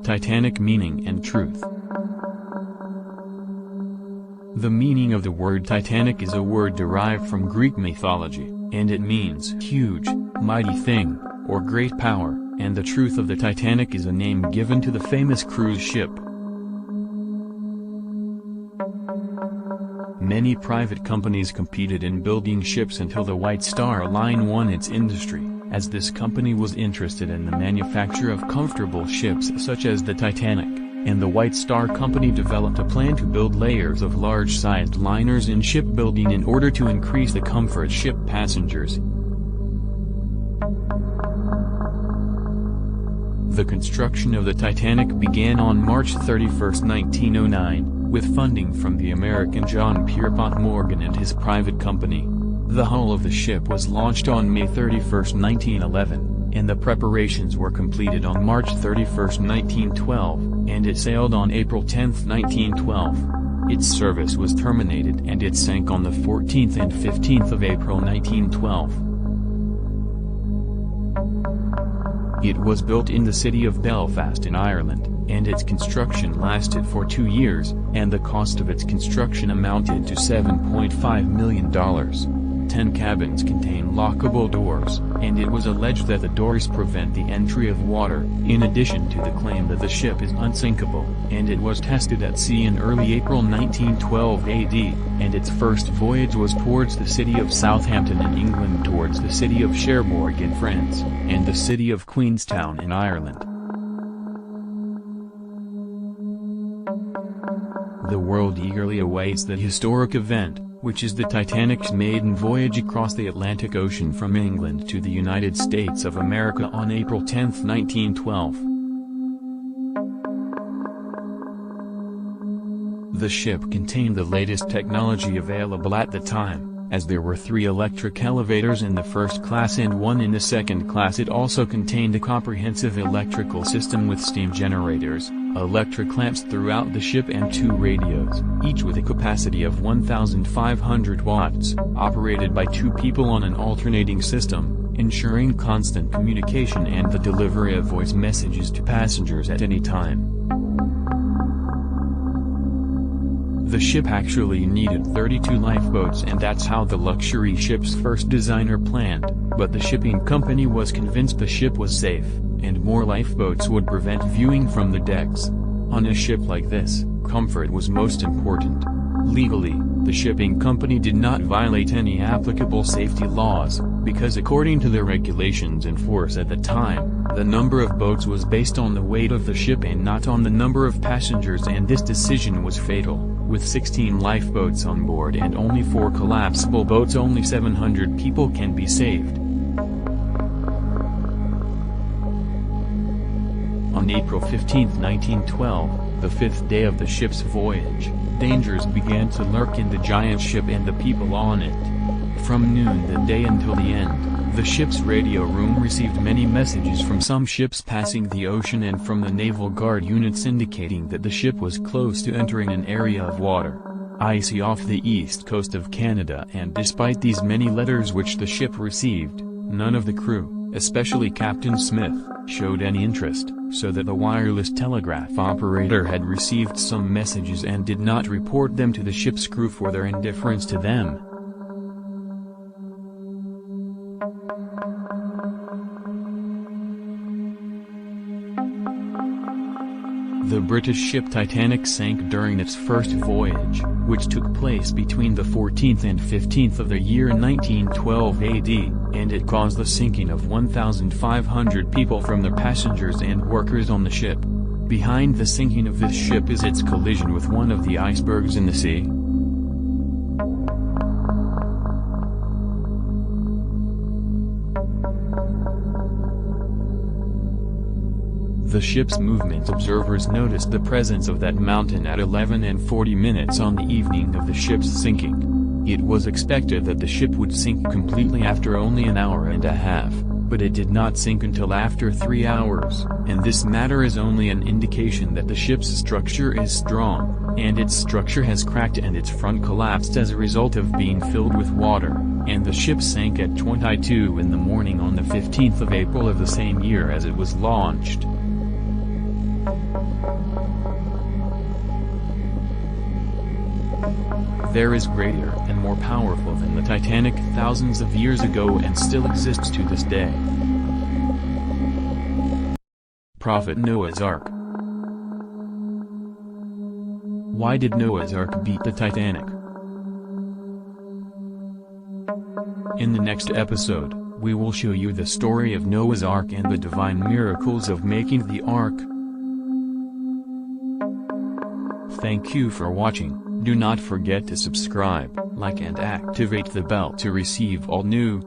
Titanic meaning and truth. The meaning of the word Titanic is a word derived from Greek mythology, and it means huge, mighty thing, or great power, and the truth of the Titanic is a name given to the famous cruise ship. Many private companies competed in building ships until the White Star Line won its industry, as this company was interested in the manufacture of comfortable ships such as the Titanic, and the White Star Company developed a plan to build layers of large-sized liners in shipbuilding in order to increase the comfort ship passengers. The construction of the Titanic began on March 31, 1909, with funding from the American John Pierpont Morgan and his private company. The hull of the ship was launched on May 31, 1911, and the preparations were completed on March 31, 1912, and it sailed on April 10, 1912. Its service was terminated and it sank on the 14th and 15th of April 1912. It was built in the city of Belfast in Ireland, and its construction lasted for 2 years, and the cost of its construction amounted to $7.5 million. 10 cabins contain lockable doors, and it was alleged that the doors prevent the entry of water, in addition to the claim that the ship is unsinkable, and it was tested at sea in early April 1912 AD, and its first voyage was towards the city of Southampton in England, towards the city of Cherbourg in France, and the city of Queenstown in Ireland. The world eagerly awaits the historic event, which is the Titanic's maiden voyage across the Atlantic Ocean from England to the United States of America on April 10, 1912. The ship contained the latest technology available at the time, as there were 3 electric elevators in the first class and 1 in the second class. It also contained a comprehensive electrical system with steam generators, electric lamps throughout the ship and 2 radios, each with a capacity of 1,500 watts, operated by 2 people on an alternating system, ensuring constant communication and the delivery of voice messages to passengers at any time. The ship actually needed 32 lifeboats, and that's how the luxury ship's first designer planned, but the shipping company was convinced the ship was safe, and more lifeboats would prevent viewing from the decks. On a ship like this, comfort was most important. Legally, the shipping company did not violate any applicable safety laws, because according to the regulations in force at the time, the number of boats was based on the weight of the ship and not on the number of passengers, and this decision was fatal. With 16 lifeboats on board and only 4 collapsible boats, only 700 people can be saved. On April 15, 1912, the 5th day of the ship's voyage, dangers began to lurk in the giant ship and the people on it. From noon that day until the end, the ship's radio room received many messages from some ships passing the ocean and from the Naval Guard units indicating that the ship was close to entering an area of water, icy off the east coast of Canada. And despite these many letters which the ship received, none of the crew, especially Captain Smith, showed any interest, so that the wireless telegraph operator had received some messages and did not report them to the ship's crew for their indifference to them. The British ship Titanic sank during its first voyage, which took place between the 14th and 15th of the year 1912 AD, and it caused the sinking of 1,500 people from the passengers and workers on the ship. Behind the sinking of this ship is its collision with one of the icebergs in the sea. The ship's movement observers noticed the presence of that mountain at 11:40 on the evening of the ship's sinking. It was expected that the ship would sink completely after only an hour and a half, but it did not sink until after 3 hours, and this matter is only an indication that the ship's structure is strong, and its structure has cracked and its front collapsed as a result of being filled with water, and the ship sank at 2:02 in the morning on the 15th of April of the same year as it was launched. There is greater and more powerful than the Titanic thousands of years ago and still exists to this day. Prophet Noah's Ark. Why did Noah's Ark beat the Titanic? In the next episode, we will show you the story of Noah's Ark and the divine miracles of making the Ark. Thank you for watching. Do not forget to subscribe, like and activate the bell to receive all new